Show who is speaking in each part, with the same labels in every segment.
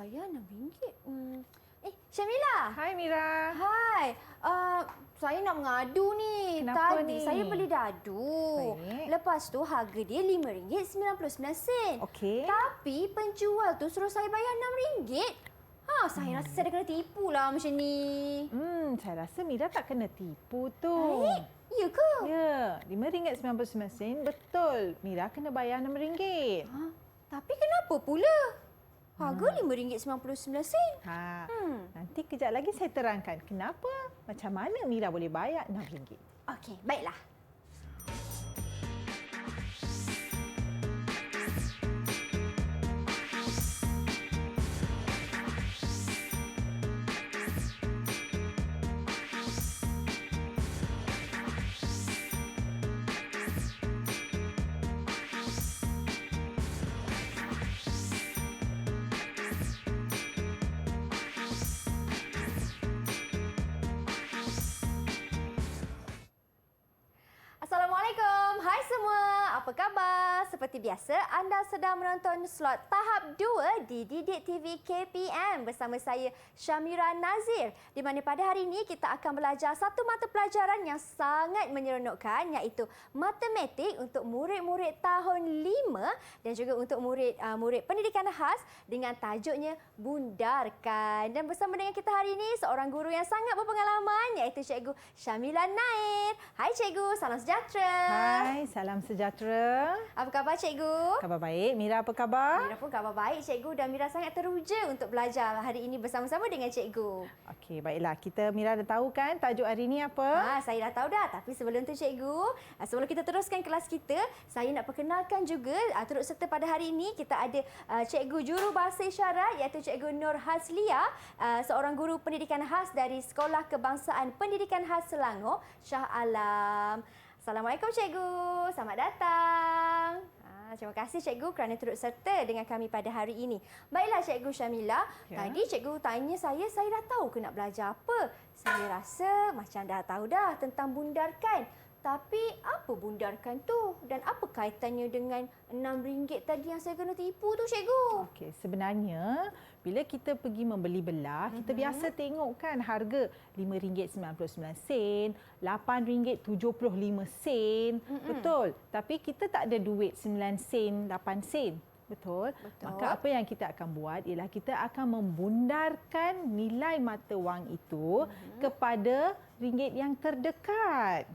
Speaker 1: bayar RM6. Syamila.
Speaker 2: Hai Mira.
Speaker 1: Hai. Saya nak mengadu ni.
Speaker 2: Kenapa
Speaker 1: Tadi
Speaker 2: ni?
Speaker 1: saya beli dadu.
Speaker 2: Baik.
Speaker 1: Lepas tu harga dia RM5.99.
Speaker 2: Okey.
Speaker 1: Tapi penjual tu suruh saya bayar RM6. Saya rasa saya dah kena tipu lah macam ni.
Speaker 2: Saya rasa Mira tak kena tipu tu.
Speaker 1: Baik. Ya ke?
Speaker 2: Ya, RM5.99 betul. Mira kena bayar RM6.
Speaker 1: Tapi kenapa pula? Harga RM5.99.
Speaker 2: Nanti kejap lagi saya terangkan kenapa, macam mana Mira boleh bayar RM6.
Speaker 1: Okey, baiklah. Assalamualaikum. Hai semua. Apa khabar? Seperti biasa, anda sedang menonton slot tahap 2 di Didik TV KPM bersama saya Syamira Nazir, di mana pada hari ini kita akan belajar satu mata pelajaran yang sangat menyeronokkan, iaitu matematik untuk murid-murid tahun 5 dan juga untuk murid pendidikan khas dengan tajuknya Bundarkan. Dan bersama dengan kita hari ini seorang guru yang sangat berpengalaman, iaitu Cikgu Syamila Nair. Hai Cikgu, salam sejahtera.
Speaker 2: Hai, salam sejahtera.
Speaker 1: Apa khabar Cikgu?
Speaker 2: Khabar baik. Mira apa khabar?
Speaker 1: Mira pun khabar baik Cikgu, dan Mira sangat teruja untuk belajar hari ini bersama-sama dengan Cikgu.
Speaker 2: Okey, baiklah. Mira dah tahu kan tajuk hari ini apa?
Speaker 1: Saya dah tahu dah. Tapi sebelum tu Cikgu, sebelum kita teruskan kelas kita, saya nak perkenalkan juga turut serta pada hari ini kita ada Cikgu Juru Bahasa Isyarat, iaitu Cikgu Nur Hazlia, seorang guru pendidikan khas dari Sekolah Kebangsaan Pendidikan Khas Selangor, Shah Alam. Assalamualaikum Cikgu, selamat datang. Terima kasih Cikgu kerana turut serta dengan kami pada hari ini. Baiklah Cikgu Syamila, tadi Cikgu tanya saya dah tahu ke nak belajar apa. Saya rasa macam dah tahu dah tentang Bundarkan. Tapi apa Bundarkan tu dan apa kaitannya dengan RM6 tadi yang saya kena tipu tu Cikgu?
Speaker 2: Okey, sebenarnya bila kita pergi membeli belah, kita biasa tengok kan harga RM5.99, RM8.75. Betul. Tapi kita tak ada duit 9 sen, 8 sen. Betul. Maka apa yang kita akan buat ialah kita akan membundarkan nilai mata wang itu kepada ringgit yang terdekat.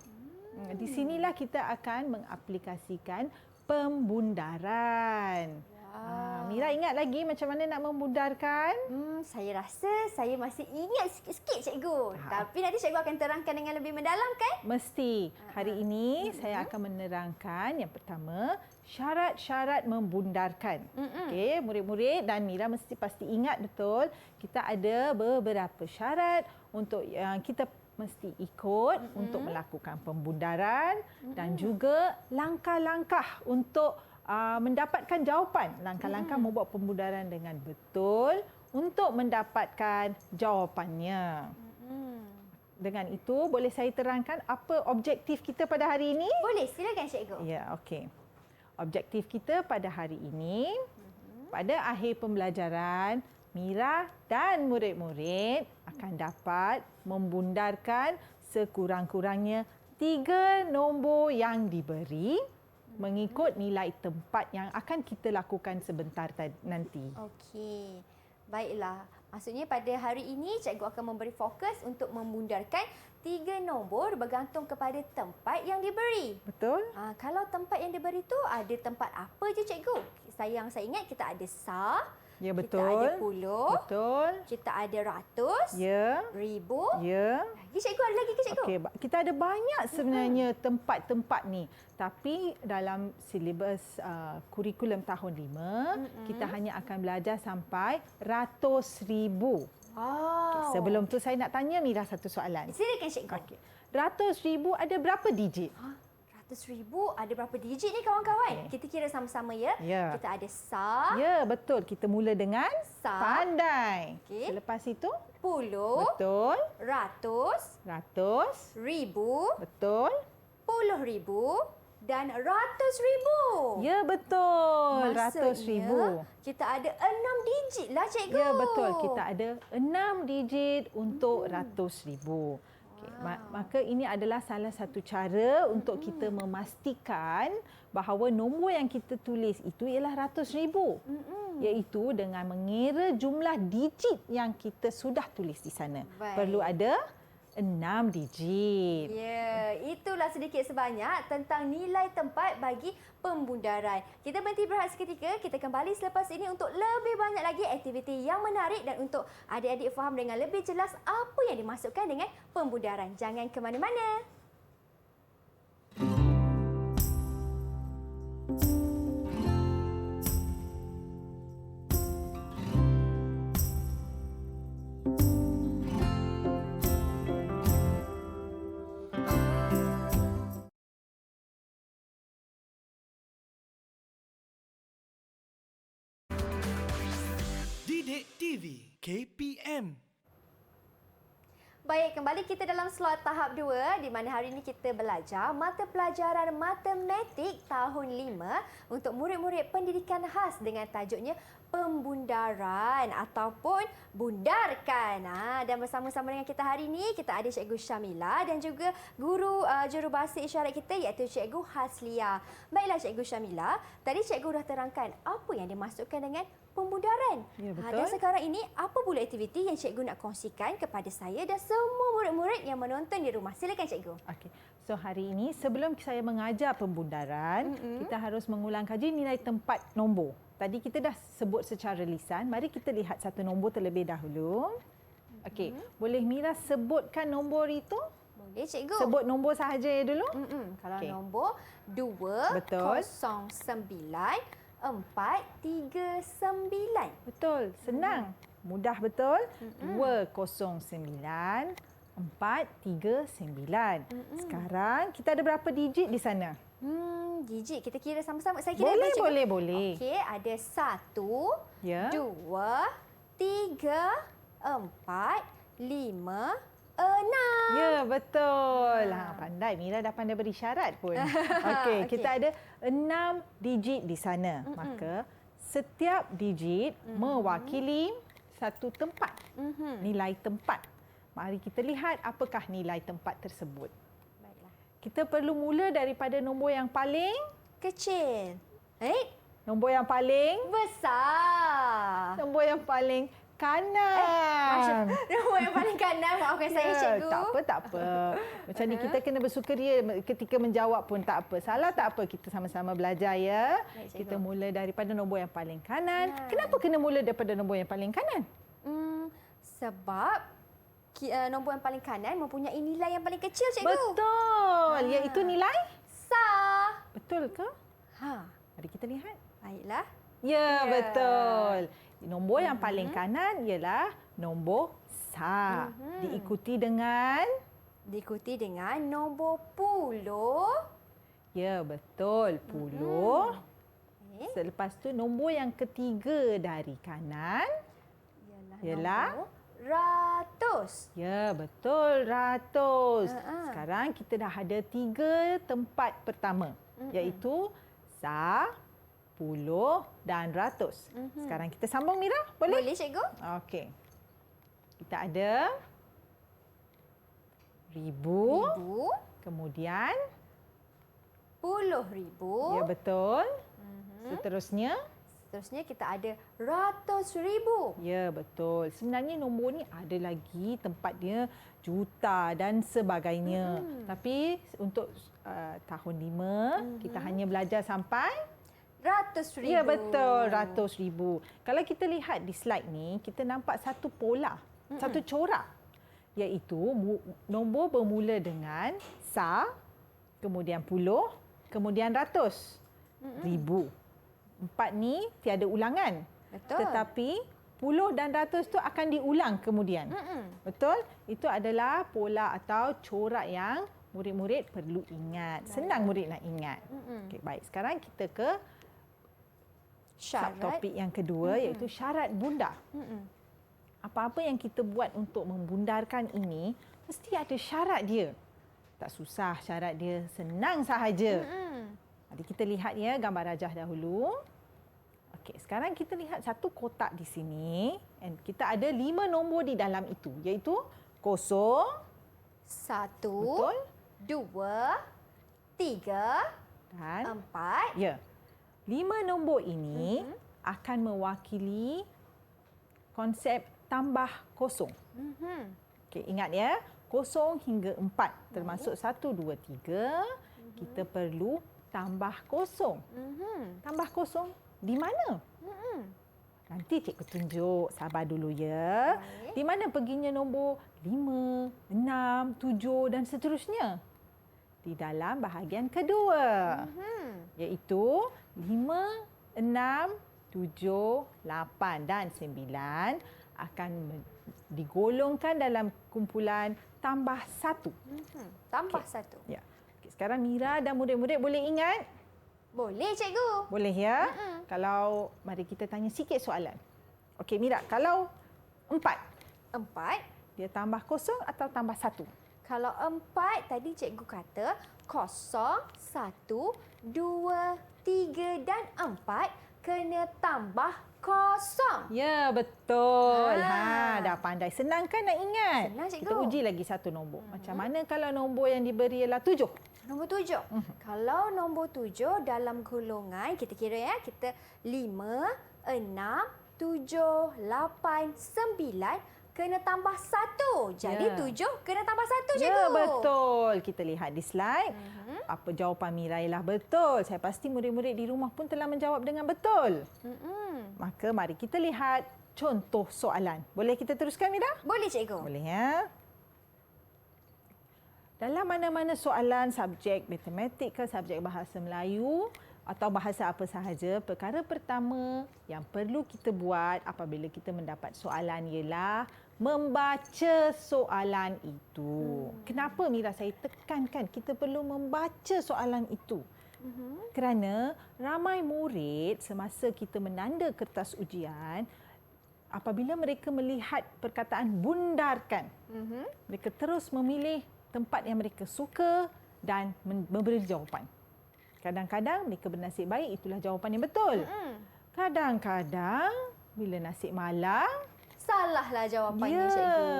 Speaker 2: Di sinilah kita akan mengaplikasikan pembundaran. Mira ingat lagi macam mana nak membundarkan?
Speaker 1: Saya rasa saya masih ingat sikit-sikit Cikgu. Tapi nanti Cikgu akan terangkan dengan lebih mendalam kan?
Speaker 2: Mesti. Hari ini saya akan menerangkan yang pertama, syarat-syarat membundarkan. Okey, murid-murid dan Mira pasti ingat betul, kita ada beberapa syarat untuk yang kita mesti ikut untuk melakukan pembundaran dan juga langkah-langkah untuk mendapatkan jawapan. Langkah-langkah membuat pembundaran dengan betul untuk mendapatkan jawapannya. Dengan itu, boleh saya terangkan apa objektif kita pada hari ini?
Speaker 1: Boleh, silakan Cikgu.
Speaker 2: Ya, okey. Objektif kita pada hari ini, pada akhir pembelajaran, Mira dan murid-murid akan dapat membundarkan sekurang-kurangnya 3 nombor yang diberi mengikut nilai tempat yang akan kita lakukan sebentar nanti.
Speaker 1: Okey. Baiklah. Maksudnya pada hari ini Cikgu akan memberi fokus untuk membundarkan 3 nombor bergantung kepada tempat yang diberi.
Speaker 2: Betul?
Speaker 1: Kalau tempat yang diberi tu ada tempat apa je Cikgu? Saya ingat kita ada sah.
Speaker 2: Ya, betul.
Speaker 1: Kita ada puluh.
Speaker 2: Betul.
Speaker 1: Kita ada ratus.
Speaker 2: Ya.
Speaker 1: Ribu.
Speaker 2: Ya.
Speaker 1: Lagi Cikgu, ada lagi ke Cikgu?
Speaker 2: Okey, kita ada banyak sebenarnya tempat-tempat ni. Tapi dalam silibus kurikulum tahun 5, kita hanya akan belajar sampai ratus ribu. Okay, sebelum tu saya nak tanya Mira satu soalan.
Speaker 1: Silakan Cikgu.
Speaker 2: Okey. Ratus ribu ada berapa digit?
Speaker 1: RM100,000 ada berapa digit ni kawan-kawan? Kita kira sama-sama ya. Kita ada sah.
Speaker 2: Ya, betul. Kita mula dengan
Speaker 1: sah.
Speaker 2: Pandai. Selepas itu?
Speaker 1: Puluh.
Speaker 2: Betul.
Speaker 1: Ratus.
Speaker 2: Ratus.
Speaker 1: Ribu.
Speaker 2: Betul.
Speaker 1: 10,000. dan ratus ribu.
Speaker 2: Ya, betul.
Speaker 1: Maksudnya,
Speaker 2: RM100,000.
Speaker 1: kita ada 6 digit lah, cikgu.
Speaker 2: Ya, betul. Kita ada 6 digit untuk RM100,000. Okay. Maka ini adalah salah satu cara untuk kita memastikan bahawa nombor yang kita tulis itu ialah RM100,000. Iaitu dengan mengira jumlah digit yang kita sudah tulis di sana.
Speaker 1: Baik.
Speaker 2: Perlu ada 6 digit.
Speaker 1: Ya, itulah sedikit sebanyak tentang nilai tempat bagi pembundaran. Kita berhenti berehat seketika, kita kembali selepas ini untuk lebih banyak lagi aktiviti yang menarik dan untuk adik-adik faham dengan lebih jelas apa yang dimaksudkan dengan pembundaran. Jangan ke mana-mana.
Speaker 3: Didik TV KPM.
Speaker 1: Baik, kembali kita dalam slot tahap 2 di mana hari ini kita belajar mata pelajaran matematik tahun 5 untuk murid-murid pendidikan khas dengan tajuknya pembundaran ataupun bundarkan. Dan bersama-sama dengan kita hari ini kita ada Cikgu Syamila dan juga guru jurubahasa isyarat kita iaitu Cikgu Haslia. Baiklah Cikgu Syamila, tadi Cikgu dah terangkan apa yang dimaksudkan dengan pembundaran.
Speaker 2: Ya, betul.
Speaker 1: Dan sekarang ini apa pula aktiviti yang Cikgu nak kongsikan kepada saya dan semua murid-murid yang menonton di rumah? Silakan Cikgu.
Speaker 2: Okey. So hari ini sebelum saya mengajar pembundaran, kita harus mengulang kaji nilai tempat nombor. Tadi kita dah sebut secara lisan. Mari kita lihat satu nombor terlebih dahulu. Okey, boleh Mira sebutkan nombor itu?
Speaker 1: Boleh Cikgu.
Speaker 2: Sebut nombor sahaja dulu.
Speaker 1: Kalau
Speaker 2: Okey.
Speaker 1: nombor 209-439.
Speaker 2: Betul, senang. Mudah betul. 209-439. Sekarang kita ada berapa digit di sana?
Speaker 1: Digit kita kira sama-sama. Saya kira
Speaker 2: Boleh,
Speaker 1: Cikgu.
Speaker 2: boleh, boleh.
Speaker 1: Okey, ada 1,
Speaker 2: Ya.
Speaker 1: 2, 3, 4, 5, 6.
Speaker 2: Ya, betul. Pandai. Mira dah pandai beri syarat pun. Okey,
Speaker 1: Okey.
Speaker 2: kita ada 6 digit di sana. Maka setiap digit mewakili satu tempat. Nilai tempat. Mari kita lihat apakah nilai tempat tersebut.
Speaker 1: Baiklah.
Speaker 2: Kita perlu mula daripada nombor yang paling
Speaker 1: Kecil.
Speaker 2: nombor yang paling
Speaker 1: Besar.
Speaker 2: nombor yang paling kanan.
Speaker 1: Nombor yang paling kanan. Maafkan saya Cikgu.
Speaker 2: Tak apa. Macam ni kita kena bersukaria ketika menjawab pun tak apa. Salah tak apa, kita sama-sama belajar ya.
Speaker 1: Baik, Cikgu.
Speaker 2: Kita mula daripada nombor yang paling kanan. Kenapa kena mula daripada nombor yang paling kanan?
Speaker 1: Sebab nombor yang paling kanan mempunyai nilai yang paling kecil Cikgu.
Speaker 2: Betul. Iaitu nilai?
Speaker 1: Sah.
Speaker 2: Betul ke?
Speaker 1: Ha.
Speaker 2: Mari kita lihat.
Speaker 1: Baiklah.
Speaker 2: Ya, betul. Nombor yang paling kanan ialah nombor sah. Diikuti dengan?
Speaker 1: Nombor puluh.
Speaker 2: Ya, betul. Puluh.
Speaker 1: Okey.
Speaker 2: Selepas tu nombor yang ketiga dari kanan ialah?
Speaker 1: Nombor ratus.
Speaker 2: Ya, betul. Ratus.
Speaker 1: Ha-ha.
Speaker 2: Sekarang kita dah ada 3 tempat pertama. Iaitu sah, puluh dan ratus. Sekarang kita sambung Mira. Boleh?
Speaker 1: Boleh Cikgu?
Speaker 2: Okey. Kita ada ribu. Kemudian,
Speaker 1: Puluh ribu.
Speaker 2: ya betul. Seterusnya,
Speaker 1: Seterusnya kita ada ratus ribu.
Speaker 2: ya betul. Sebenarnya nombor ni ada lagi tempat dia juta dan sebagainya. Tapi untuk tahun 5 kita hanya belajar sampai
Speaker 1: Ratus ribu.
Speaker 2: ya betul, RM100,000. Kalau kita lihat di slide ni, kita nampak satu pola, satu corak. Iaitu nombor bermula dengan sah, kemudian puluh, kemudian ratus. Ribu. 4 ni tiada ulangan.
Speaker 1: Betul.
Speaker 2: Tetapi puluh dan ratus tu akan diulang kemudian. Betul? Itu adalah pola atau corak yang murid-murid perlu ingat. Senang murid nak ingat. Okey, baik. Sekarang kita ke
Speaker 1: Syarat.
Speaker 2: subtopik yang kedua iaitu syarat bundar. Apa-apa yang kita buat untuk membundarkan ini mesti ada syarat dia. Tak susah syarat dia, senang sahaja. Mari kita lihat ya gambar rajah dahulu. Okey, sekarang kita lihat satu kotak di sini. And kita ada 5 nombor di dalam itu, iaitu 0,
Speaker 1: 1,
Speaker 2: betul,
Speaker 1: 2, 3,
Speaker 2: dan
Speaker 1: 4.
Speaker 2: ya. 5 nombor ini akan mewakili konsep tambah kosong. Okey, ingat ya, 0 hingga 4 termasuk 1, 2, 3, kita perlu tambah kosong. Tambah kosong di mana? Nanti cikgu tunjuk, sabar dulu ya.
Speaker 1: Baik.
Speaker 2: Di mana perginya nombor 5, 6, 7 dan seterusnya? Di dalam bahagian kedua. Iaitu 5, 6, 7, 8 dan 9 akan digolongkan dalam kumpulan tambah 1.
Speaker 1: Tambah 1.
Speaker 2: Ya. Okey, sekarang Mira dan murid-murid boleh ingat?
Speaker 1: Boleh cikgu.
Speaker 2: Boleh ya? Kalau mari kita tanya sikit soalan. Okey Mira, kalau 4,
Speaker 1: 4.
Speaker 2: dia tambah kosong atau tambah 1?
Speaker 1: Kalau 4 tadi cikgu kata 0, 1, 2, 3 dan 4 kena tambah kosong.
Speaker 2: Ya, betul.
Speaker 1: Ah.
Speaker 2: Dah pandai. Senang kan nak ingat?
Speaker 1: Senang, cikgu.
Speaker 2: Kita uji lagi satu nombor. Macam mana kalau nombor yang diberi ialah 7?
Speaker 1: Nombor 7. Kalau nombor 7 dalam golongan, kita kira ya, kita 5, 6, 7, 8, 9 kena tambah 1. Jadi
Speaker 2: Ya.
Speaker 1: 7 kena tambah 1 cikgu.
Speaker 2: Ya, betul. Kita lihat di slide. Apa jawapan Mira ialah betul. Saya pasti murid-murid di rumah pun telah menjawab dengan betul. Maka mari kita lihat contoh soalan. Boleh kita teruskan Mira?
Speaker 1: Boleh cikgu.
Speaker 2: Boleh ya. Dalam mana-mana soalan subjek matematik ke subjek bahasa Melayu atau bahasa apa sahaja, perkara pertama yang perlu kita buat apabila kita mendapat soalan ialah membaca soalan itu. Kenapa Mira saya tekankan kita perlu membaca soalan itu? Kerana ramai murid semasa kita menanda kertas ujian, apabila mereka melihat perkataan bundarkan, mereka terus memilih tempat yang mereka suka dan memberi jawapan. Kadang-kadang mereka bernasib baik, itulah jawapan yang betul. Kadang-kadang bila nasib malang,
Speaker 1: Salahlah jawapannya
Speaker 2: ya.
Speaker 1: cikgu.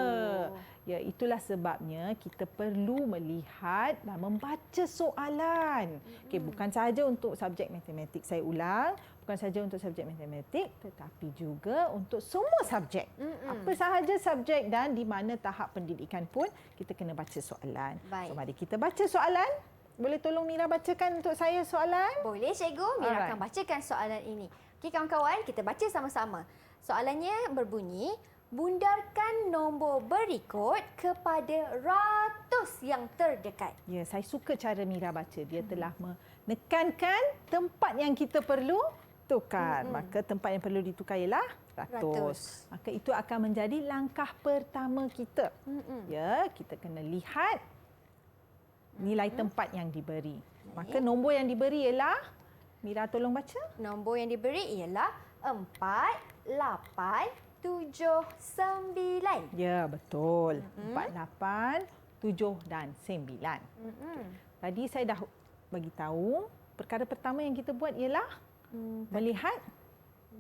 Speaker 2: Ya, itulah sebabnya kita perlu melihat dan membaca soalan. Okey, bukan sahaja untuk subjek matematik. Saya ulang, bukan sahaja untuk subjek matematik tetapi juga untuk semua subjek. Apa sahaja subjek dan di mana tahap pendidikan pun kita kena baca soalan.
Speaker 1: Baik.
Speaker 2: So, mari kita baca soalan. Boleh tolong Mira bacakan untuk saya soalan?
Speaker 1: Boleh cikgu, Mira
Speaker 2: Alright.
Speaker 1: akan bacakan soalan ini. Okey kawan-kawan, kita baca sama-sama. Soalannya berbunyi, bundarkan nombor berikut kepada ratus yang terdekat.
Speaker 2: Ya, saya suka cara Mira baca. Dia telah menekankan tempat yang kita perlu tukar. Maka tempat yang perlu ditukar ialah ratus. Maka itu akan menjadi langkah pertama kita. Ya, kita kena lihat nilai tempat yang diberi. Maka nombor yang diberi ialah, Mira tolong baca.
Speaker 1: Nombor yang diberi ialah 4, 8, 7, 9.
Speaker 2: Ya, betul. 4, 8, 7 dan 9. Tadi saya dah bagi tahu, perkara pertama yang kita buat ialah melihat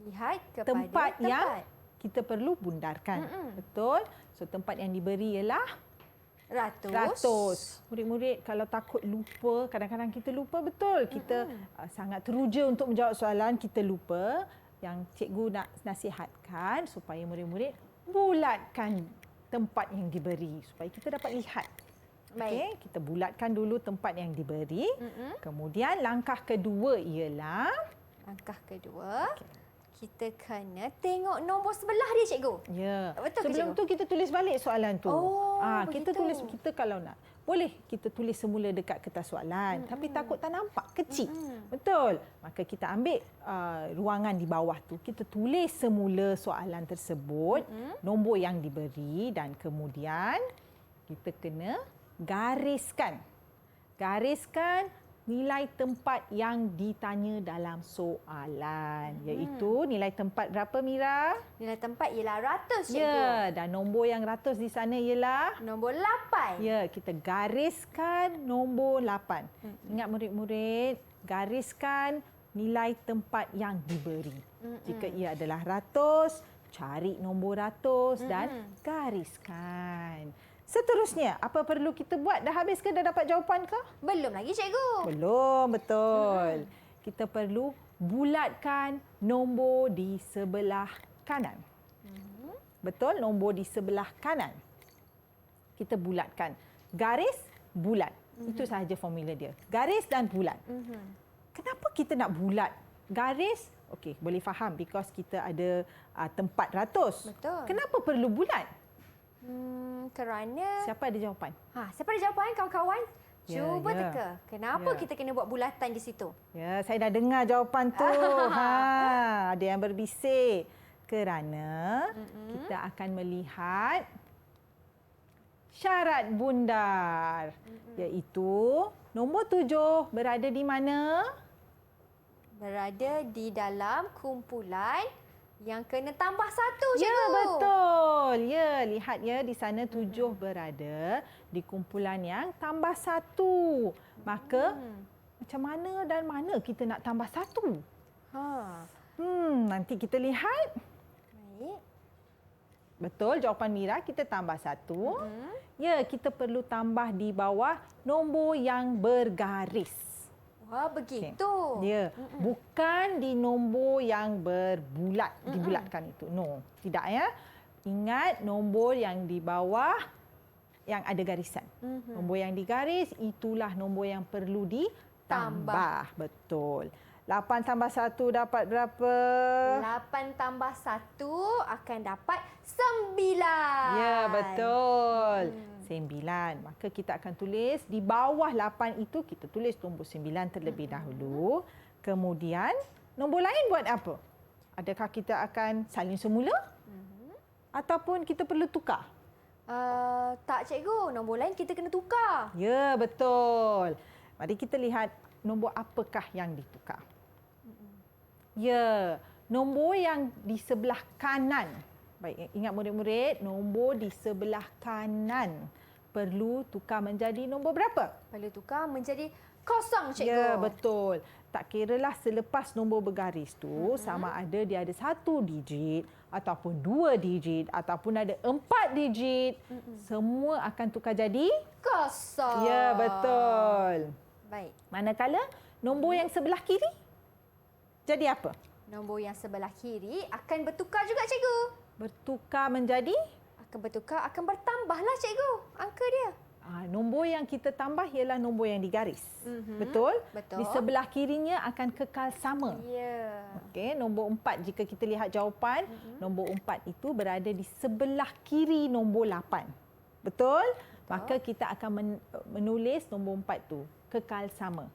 Speaker 1: Lihat kepada
Speaker 2: tempat yang kita perlu bundarkan. Betul? So tempat yang diberi ialah ratus. Murid-murid kalau takut lupa, kadang-kadang kita lupa betul. Kita sangat teruja untuk menjawab soalan, kita lupa. Yang cikgu nak nasihatkan supaya murid-murid bulatkan tempat yang diberi supaya kita dapat lihat. Okey, kita bulatkan dulu tempat yang diberi. Kemudian langkah kedua ialah
Speaker 1: Langkah kedua, kita kena tengok nombor sebelah dia cikgu.
Speaker 2: ya.
Speaker 1: Betul ke,
Speaker 2: Sebelum
Speaker 1: cikgu?
Speaker 2: tu kita tulis balik soalan tu.
Speaker 1: Oh,
Speaker 2: Kita
Speaker 1: begitu.
Speaker 2: tulis, kita kalau nak boleh kita tulis semula dekat kertas soalan, tapi takut tak nampak kecil. Betul. Maka kita ambil ruangan di bawah tu, kita tulis semula soalan tersebut, nombor yang diberi dan kemudian kita kena gariskan. Gariskan nilai tempat yang ditanya dalam soalan. Iaitu nilai tempat berapa Mira?
Speaker 1: Nilai tempat ialah ratus cikgu.
Speaker 2: Ya, dan nombor yang ratus di sana ialah?
Speaker 1: Nombor 8.
Speaker 2: Ya, kita gariskan nombor 8. Ingat murid-murid, gariskan nilai tempat yang diberi. Jika ia adalah ratus, cari nombor ratus dan gariskan. Seterusnya, apa perlu kita buat? Dah habis ke? Dah dapat jawapan ke?
Speaker 1: Belum lagi, cikgu.
Speaker 2: Belum, betul. Kita perlu bulatkan nombor di sebelah kanan. Betul, nombor di sebelah kanan. Kita bulatkan. Garis, bulat. Itu sahaja formula dia. Garis dan bulat. Kenapa kita nak bulat? Garis, okey, boleh faham because kita ada tempat ratus.
Speaker 1: Betul.
Speaker 2: Kenapa perlu bulat?
Speaker 1: Kerana...
Speaker 2: Siapa ada jawapan?
Speaker 1: Siapa ada jawapan, kawan-kawan?
Speaker 2: Ya,
Speaker 1: Cuba
Speaker 2: ya.
Speaker 1: teka. Kenapa
Speaker 2: Ya.
Speaker 1: kita kena buat bulatan di situ?
Speaker 2: Ya, saya dah dengar jawapan tu. Ada yang berbisik. Kerana kita akan melihat syarat bundar. Iaitu nombor 7 berada di mana?
Speaker 1: Berada di dalam kumpulan yang kena tambah satu, cikgu.
Speaker 2: Ya, betul. Ya, lihat ya di sana 7 berada di kumpulan yang tambah 1. Maka macam mana dan mana kita nak tambah 1? Nanti kita lihat.
Speaker 1: Baik.
Speaker 2: Betul, jawapan Mira kita tambah 1. Ya, kita perlu tambah di bawah nombor yang bergaris.
Speaker 1: Wah, begitu.
Speaker 2: Ya, bukan di nombor yang berbulat, dibulatkan itu. No, tidak ya. Ingat nombor yang di bawah yang ada garisan. Nombor yang digaris itulah nombor yang perlu ditambah. Betul. 8 tambah 1 dapat berapa?
Speaker 1: 8 tambah 1 akan dapat 9.
Speaker 2: Ya, betul. 9. Maka kita akan tulis di bawah 8 itu kita tulis nombor 9 terlebih dahulu. Kemudian nombor lain buat apa? Adakah kita akan salin semula? Ataupun kita perlu tukar?
Speaker 1: Tak, cikgu. Nombor lain kita kena tukar.
Speaker 2: Ya, betul. Mari kita lihat nombor apakah yang ditukar. Ya, nombor yang di sebelah kanan. Baik, ingat murid-murid, nombor di sebelah kanan perlu tukar menjadi nombor berapa?
Speaker 1: Perlu tukar menjadi kosong, cikgu.
Speaker 2: Ya, betul. Tak kiralah selepas nombor bergaris tu sama ada dia ada 1 digit ataupun 2 digit ataupun ada 4 digit, semua akan tukar jadi
Speaker 1: kosong.
Speaker 2: Ya, betul.
Speaker 1: Baik.
Speaker 2: Manakala nombor yang sebelah kiri jadi apa?
Speaker 1: Nombor yang sebelah kiri akan bertukar juga, cikgu.
Speaker 2: Bertukar menjadi
Speaker 1: Akan bertambahlah, cikgu, angka dia.
Speaker 2: nombor yang kita tambah ialah nombor yang digaris. Betul?
Speaker 1: Betul.
Speaker 2: Di sebelah kirinya akan kekal sama.
Speaker 1: Ya.
Speaker 2: Okey, nombor 4 jika kita lihat jawapan, nombor 4 itu berada di sebelah kiri nombor 8. Betul? Maka kita akan menulis nombor 4 tu kekal sama.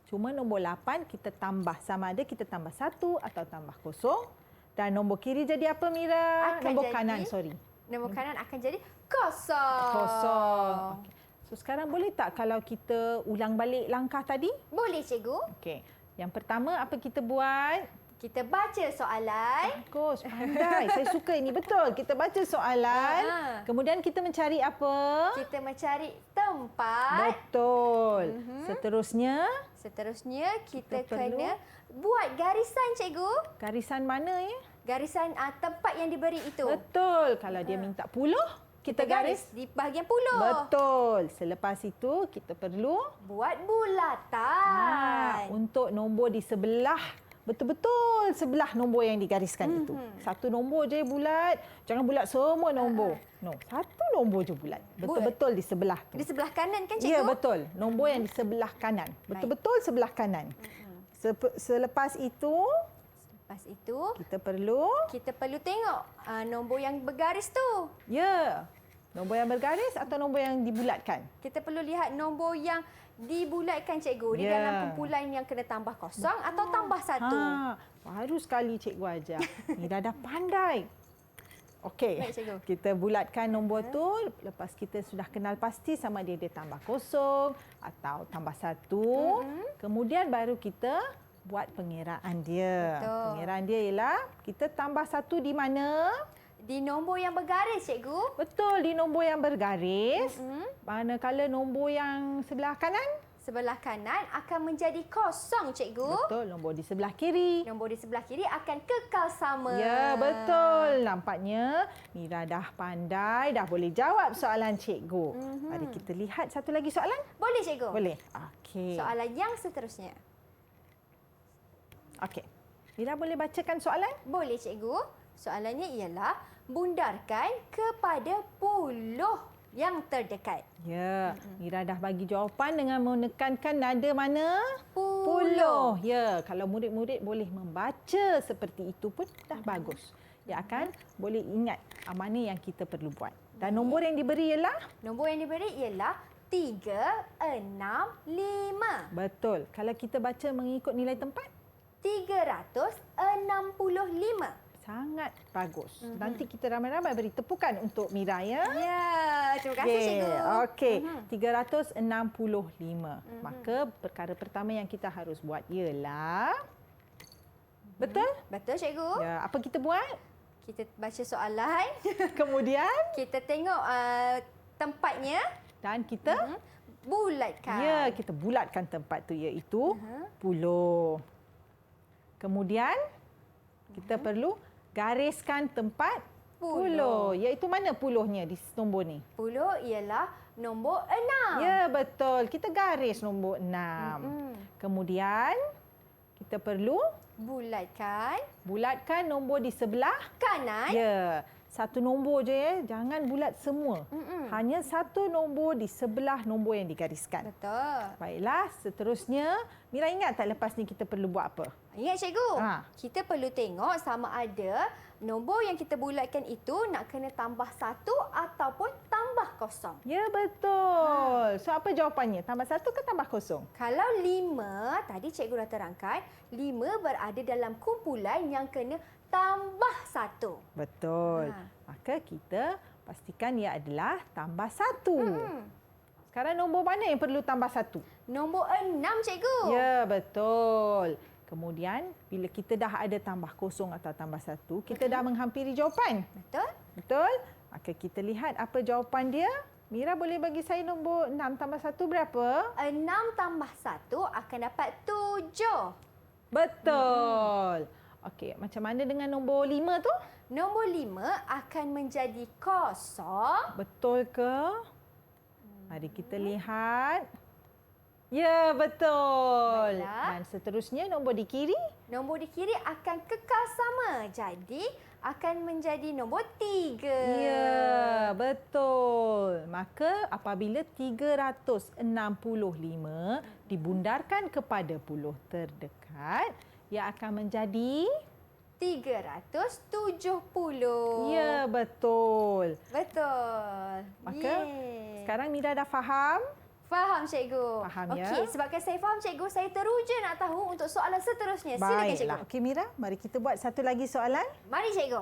Speaker 2: Cuma nombor 8 kita tambah, sama ada kita tambah 1 atau tambah kosong. Dan nombor kiri jadi apa, Mira?
Speaker 1: Akan
Speaker 2: nombor
Speaker 1: jadi-
Speaker 2: kanan, sorry.
Speaker 1: Nombor kanan akan jadi kosong.
Speaker 2: Kosong. Okay. So sekarang boleh tak kalau kita ulang balik langkah tadi?
Speaker 1: Boleh, cikgu.
Speaker 2: Okey. Yang pertama apa kita buat?
Speaker 1: Kita baca soalan.
Speaker 2: Bagus, pandai. Saya suka ini, betul. Kita baca soalan. Kemudian kita mencari apa?
Speaker 1: Kita mencari tempat.
Speaker 2: Betul. Seterusnya,
Speaker 1: Seterusnya, kita
Speaker 2: Kita perlu-
Speaker 1: kena buat garisan, cikgu.
Speaker 2: garisan mana ya?
Speaker 1: Garisan tempat yang diberi itu.
Speaker 2: Betul. Kalau dia minta 10, kita garis.
Speaker 1: di bahagian puluh.
Speaker 2: Betul. Selepas itu kita perlu
Speaker 1: Buat bulatan.
Speaker 2: untuk nombor di sebelah, betul-betul sebelah nombor yang digariskan itu. Satu nombor je bulat. Jangan bulat semua nombor. No, satu nombor je bulat. Betul-betul di sebelah tu.
Speaker 1: Di sebelah kanan kan, cikgu?
Speaker 2: Ya, betul. Nombor yang di sebelah kanan. Betul-betul sebelah kanan. Selepas itu,
Speaker 1: Lepas itu,
Speaker 2: kita perlu,
Speaker 1: kita perlu tengok nombor yang bergaris tu.
Speaker 2: ya, nombor yang bergaris atau nombor yang dibulatkan.
Speaker 1: Kita perlu lihat nombor yang dibulatkan, cikgu. Di
Speaker 2: Ya.
Speaker 1: dalam kumpulan yang kena tambah kosong atau tambah satu.
Speaker 2: Baru sekali cikgu ajar. Mira dah pandai. Okey.
Speaker 1: Baik, cikgu.
Speaker 2: Kita bulatkan nombor tu. Lepas kita sudah kenal pasti sama dia tambah kosong atau tambah satu. Kemudian baru kita buat pengiraan dia.
Speaker 1: Betul.
Speaker 2: Pengiraan dia ialah kita tambah satu di mana?
Speaker 1: Di nombor yang bergaris, cikgu.
Speaker 2: Betul, di nombor yang bergaris. Manakala nombor yang sebelah kanan?
Speaker 1: sebelah kanan akan menjadi kosong, cikgu.
Speaker 2: Betul, nombor di sebelah kiri.
Speaker 1: Nombor di sebelah kiri akan kekal sama.
Speaker 2: Ya, betul. Nampaknya Mira dah pandai, dah boleh jawab soalan cikgu. Mari kita lihat satu lagi soalan.
Speaker 1: Boleh, cikgu?
Speaker 2: Boleh. Okey.
Speaker 1: Soalan yang seterusnya.
Speaker 2: Okey. Mira boleh bacakan soalan?
Speaker 1: Boleh, cikgu. Soalannya ialah bundarkan kepada puluh yang terdekat.
Speaker 2: Ya, Mira dah bagi jawapan dengan menekankan nada mana?
Speaker 1: Puluh.
Speaker 2: Ya, kalau murid-murid boleh membaca seperti itu pun dah bagus. Dia akan boleh ingat mana yang kita perlu buat. Dan nombor yang diberi ialah?
Speaker 1: Nombor yang diberi ialah 3, 6, 5.
Speaker 2: Betul. Kalau kita baca mengikut nilai tempat?
Speaker 1: 365.
Speaker 2: Sangat bagus. Nanti kita ramai-ramai beri tepukan untuk Mira ya.
Speaker 1: Ya, terima kasih, cikgu.
Speaker 2: Okey, 365. Maka perkara pertama yang kita harus buat ialah betul?
Speaker 1: Betul, cikgu.
Speaker 2: Ya, apa kita buat?
Speaker 1: Kita baca soalan.
Speaker 2: Kemudian
Speaker 1: Kita tengok tempatnya.
Speaker 2: dan kita
Speaker 1: Bulatkan.
Speaker 2: ya, kita bulatkan tempat tu iaitu puluh. Kemudian kita perlu gariskan tempat puluh. Iaitu mana puluhnya di nombor ni?
Speaker 1: Puluh ialah nombor 6.
Speaker 2: Ya, betul. Kita garis nombor 6. Kemudian kita perlu bulatkan nombor di sebelah
Speaker 1: Kanan.
Speaker 2: ya. Satu nombor je ya. Jangan bulat semua. Hanya satu nombor di sebelah nombor yang digariskan.
Speaker 1: Betul.
Speaker 2: Baiklah, seterusnya Mira ingat tak lepas ni kita perlu buat apa?
Speaker 1: Ingat, cikgu.
Speaker 2: Ha.
Speaker 1: Kita perlu tengok sama ada nombor yang kita bulatkan itu nak kena tambah 1 ataupun tambah kosong.
Speaker 2: Ya, betul. So, apa jawapannya? Tambah 1 ke tambah kosong?
Speaker 1: Kalau 5, tadi cikgu dah terangkan, 5 berada dalam kumpulan yang kena tambah 1.
Speaker 2: Betul. Maka kita pastikan ia adalah tambah 1. Sekarang nombor mana yang perlu tambah 1?
Speaker 1: Nombor 6, cikgu.
Speaker 2: Ya, betul. Kemudian, bila kita dah ada tambah kosong atau tambah 1, kita dah menghampiri jawapan.
Speaker 1: Betul?
Speaker 2: Betul? Maka kita lihat apa jawapan dia. Mira boleh bagi saya nombor 6 tambah 1 berapa?
Speaker 1: 6 tambah 1 akan dapat 7.
Speaker 2: Betul. Okey, macam mana dengan nombor 5 tu?
Speaker 1: Nombor 5 akan menjadi kosong.
Speaker 2: Betul ke? Mari kita lihat. Ya, betul.
Speaker 1: Baiklah.
Speaker 2: Dan seterusnya nombor di kiri?
Speaker 1: Nombor di kiri akan kekal sama. Jadi akan menjadi nombor 3.
Speaker 2: Ya, betul. Maka apabila 365 dibundarkan kepada puluh terdekat, ia akan menjadi
Speaker 1: 370.
Speaker 2: ya, betul.
Speaker 1: Betul.
Speaker 2: Maka
Speaker 1: Yeay.
Speaker 2: sekarang Mira dah faham?
Speaker 1: Faham, cikgu.
Speaker 2: Faham, ya.
Speaker 1: Okey, sebabkan saya faham, cikgu, saya teruja nak tahu untuk soalan seterusnya. Silakan, cikgu.
Speaker 2: Baiklah. Okey Mira, mari kita buat satu lagi soalan.
Speaker 1: Mari, cikgu.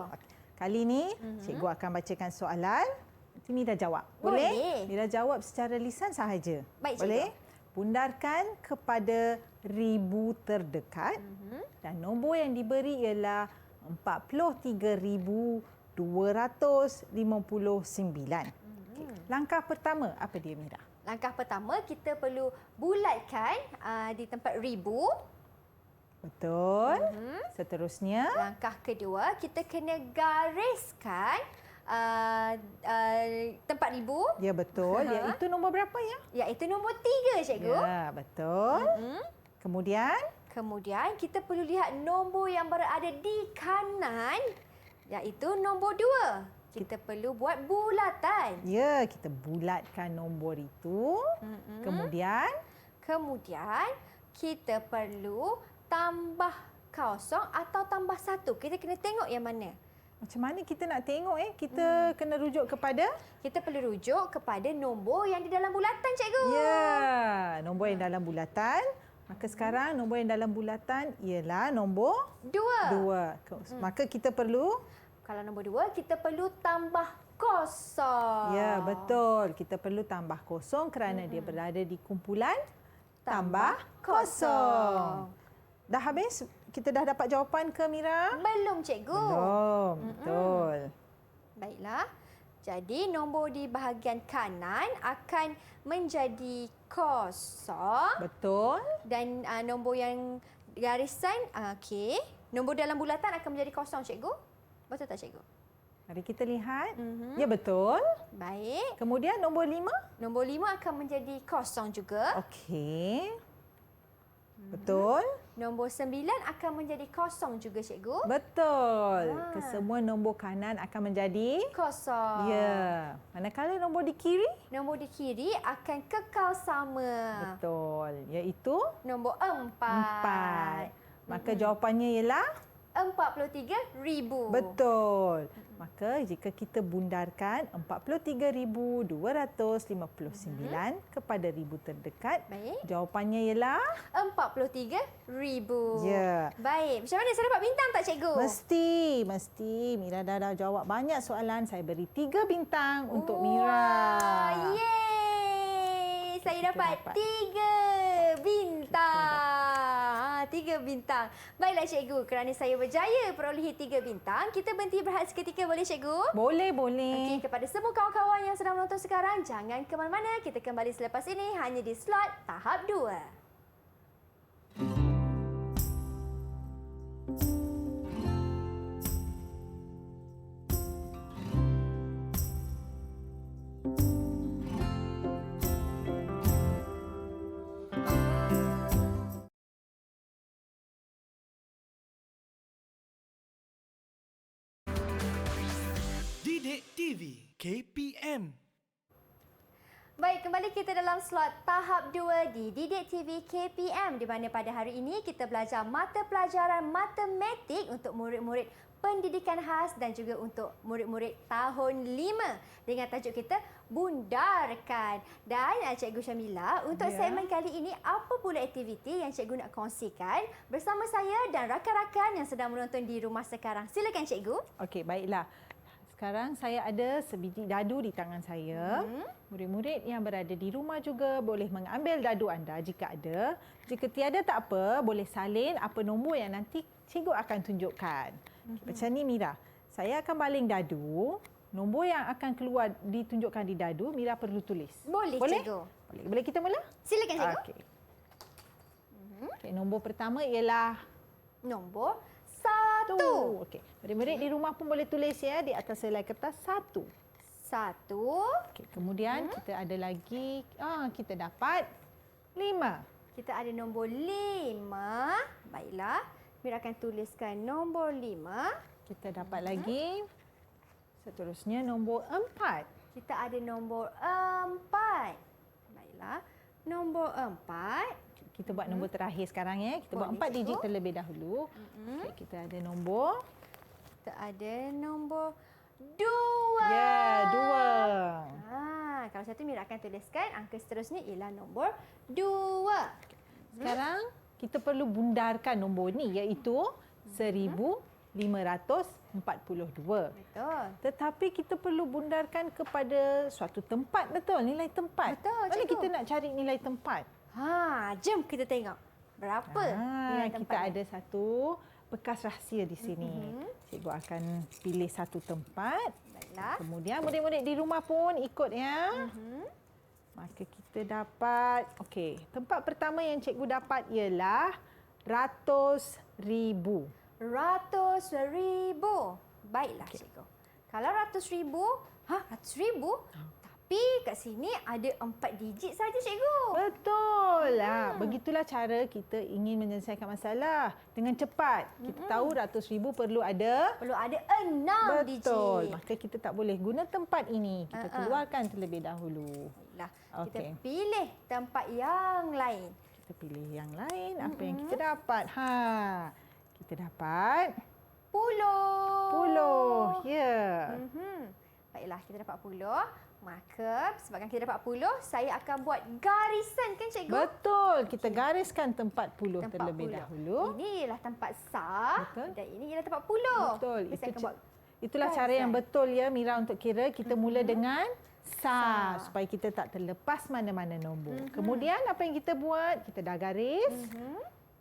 Speaker 2: Kali ini cikgu akan bacakan soalan. Nanti Mira jawab.
Speaker 1: Boleh.
Speaker 2: Mira jawab secara lisan sahaja.
Speaker 1: Baik, cikgu.
Speaker 2: Boleh? Bundarkan kepada ribu terdekat dan nombor yang diberi ialah 43,259. Okey. Langkah pertama apa dia Mira?
Speaker 1: Langkah pertama, kita perlu bulatkan di tempat ribu.
Speaker 2: Betul. Seterusnya
Speaker 1: Langkah kedua, kita kena gariskan tempat ribu.
Speaker 2: ya betul. Iaitu nombor berapa ya?
Speaker 1: Iaitu nombor 3, cikgu.
Speaker 2: Ya, betul. Kemudian
Speaker 1: Kemudian, kita perlu lihat nombor yang berada di kanan, iaitu nombor 2. Kita perlu buat bulatan.
Speaker 2: ya, kita bulatkan nombor itu. Kemudian
Speaker 1: Kemudian, kita perlu tambah kosong atau tambah 1. Kita kena tengok yang mana.
Speaker 2: macam mana kita nak tengok Kita kena rujuk kepada
Speaker 1: Kita perlu rujuk kepada nombor yang di dalam bulatan, cikgu.
Speaker 2: ya, nombor yang dalam bulatan. Maka sekarang nombor yang dalam bulatan ialah nombor
Speaker 1: 2.
Speaker 2: 2. Maka kita perlu
Speaker 1: Kalau nombor 2, kita perlu tambah kosong.
Speaker 2: ya, betul. Kita perlu tambah kosong kerana dia berada di kumpulan tambah kosong. Dah habis? Kita dah dapat jawapan ke Mira?
Speaker 1: Belum, cikgu.
Speaker 2: Belum. Betul.
Speaker 1: Baiklah. Jadi nombor di bahagian kanan akan menjadi kosong
Speaker 2: Betul.
Speaker 1: dan nombor yang garisan okey. Nombor dalam bulatan akan menjadi kosong, cikgu. Betul tak, cikgu?
Speaker 2: Mari kita lihat. Ya, betul.
Speaker 1: Baik.
Speaker 2: Kemudian nombor 5.
Speaker 1: Nombor 5 akan menjadi kosong juga.
Speaker 2: Okey. Betul.
Speaker 1: Nombor 9 akan menjadi kosong juga, cikgu.
Speaker 2: Betul. Kesemua nombor kanan akan menjadi
Speaker 1: Kosong.
Speaker 2: ya. Manakala nombor di kiri?
Speaker 1: Nombor di kiri akan kekal sama.
Speaker 2: Betul. Iaitu
Speaker 1: Nombor 4.
Speaker 2: 4. Maka jawapannya ialah
Speaker 1: 43,000.
Speaker 2: betul. Maka jika kita bundarkan 43,259 kepada ribu terdekat,
Speaker 1: Baik.
Speaker 2: jawapannya ialah
Speaker 1: 43,000.
Speaker 2: ya.
Speaker 1: Baik. Macam mana saya dapat bintang tak, cikgu?
Speaker 2: Mesti. Mira dah jawab banyak soalan. Saya beri 3 bintang untuk
Speaker 1: Wah,
Speaker 2: Mira.
Speaker 1: yeay! Saya dapat 3 bintang. 3 bintang. Baiklah, cikgu. Kerana saya berjaya perolehi 3 bintang, kita berhenti berehat seketika, boleh, cikgu?
Speaker 2: Boleh.
Speaker 1: Okey, kepada semua kawan-kawan yang sedang menonton sekarang, jangan ke mana-mana. Kita kembali selepas ini hanya di slot tahap 2.
Speaker 3: Didik TV KPM.
Speaker 1: Baik, kembali kita dalam slot tahap 2 di Didik TV KPM, di mana pada hari ini kita belajar mata pelajaran matematik untuk murid-murid pendidikan khas dan juga untuk murid-murid tahun 5 dengan tajuk kita bundarkan. Dan Cikgu Syamila, untuk segmen kali ini apa pula aktiviti yang cikgu nak kongsikan bersama saya dan rakan-rakan yang sedang menonton di rumah sekarang? Silakan, cikgu.
Speaker 2: Okey, baiklah. Sekarang saya ada sebiji dadu di tangan saya. Murid-murid yang berada di rumah juga boleh mengambil dadu anda jika ada. Jika tiada tak apa, boleh salin apa nombor yang nanti cikgu akan tunjukkan. Macam ni Mira. Saya akan baling dadu. Nombor yang akan keluar ditunjukkan di dadu, Mira perlu tulis.
Speaker 1: Boleh, cikgu.
Speaker 2: Boleh kita mula?
Speaker 1: Silakan, cikgu.
Speaker 2: Okey. Okey, nombor pertama ialah
Speaker 1: Nombor 1.
Speaker 2: Okey. Murid-murid di rumah pun boleh tulis ya di atas selai kertas 1.
Speaker 1: 1.
Speaker 2: Okey, kemudian kita ada lagi kita dapat 5.
Speaker 1: Kita ada nombor 5. Baiklah. Mira akan tuliskan nombor 5.
Speaker 2: Kita dapat lagi seterusnya nombor 4.
Speaker 1: Kita ada nombor 4. Baiklah. Nombor 4.
Speaker 2: Kita buat nombor terakhir sekarang ya. Kita buat
Speaker 1: Boleh,
Speaker 2: 4 digit
Speaker 1: cikgu.
Speaker 2: terlebih dahulu. Okey, kita ada nombor
Speaker 1: Kita ada nombor 2.
Speaker 2: ya, 2.
Speaker 1: Kalau satu Mira akan tuliskan angka seterusnya ialah nombor 2.
Speaker 2: Sekarang kita perlu bundarkan nombor ni iaitu 1542.
Speaker 1: Betul.
Speaker 2: Tetapi kita perlu bundarkan kepada suatu tempat, betul? Nilai tempat.
Speaker 1: Betul,
Speaker 2: Mana
Speaker 1: cikgu.
Speaker 2: kita nak cari nilai tempat?
Speaker 1: Jom kita tengok. Berapa nilai tempat
Speaker 2: kita
Speaker 1: ni?
Speaker 2: ada satu bekas rahsia di sini. Cikgu akan pilih satu tempat.
Speaker 1: Baiklah.
Speaker 2: Kemudian murid-murid di rumah pun ikut ya. Maka kita dapat, okey, tempat pertama yang cikgu dapat ialah ratus ribu.
Speaker 1: 100,000. Baiklah, cikgu. Kalau 100,000, 100,000? Tapi kat sini ada 4 digit saja, cikgu.
Speaker 2: Betul. Begitulah cara kita ingin menyelesaikan masalah dengan cepat. Kita tahu ratus ribu perlu ada
Speaker 1: Perlu ada 6 digit.
Speaker 2: betul. Maka kita tak boleh guna tempat ini. Kita keluarkan terlebih dahulu.
Speaker 1: Baiklah. Kita
Speaker 2: Okey.
Speaker 1: pilih tempat yang lain.
Speaker 2: Kita pilih yang lain. Apa yang kita dapat? Kita dapat 10. Ya.
Speaker 1: Baiklah, kita dapat 10. Maka sebabkan kita dapat 10, saya akan buat garisan, kan, cikgu?
Speaker 2: Betul. Kita gariskan tempat 10
Speaker 1: Tempat
Speaker 2: terlebih
Speaker 1: 10.
Speaker 2: dahulu.
Speaker 1: Ini ialah tempat sah.
Speaker 2: Betul.
Speaker 1: Dan ini ialah tempat 10.
Speaker 2: Betul.
Speaker 1: Jadi saya akan buat
Speaker 2: Itulah cara yang betul ya Mira untuk kira. Kita mula dengan sah supaya kita tak terlepas mana-mana nombor. Kemudian apa yang kita buat? Kita dah garis.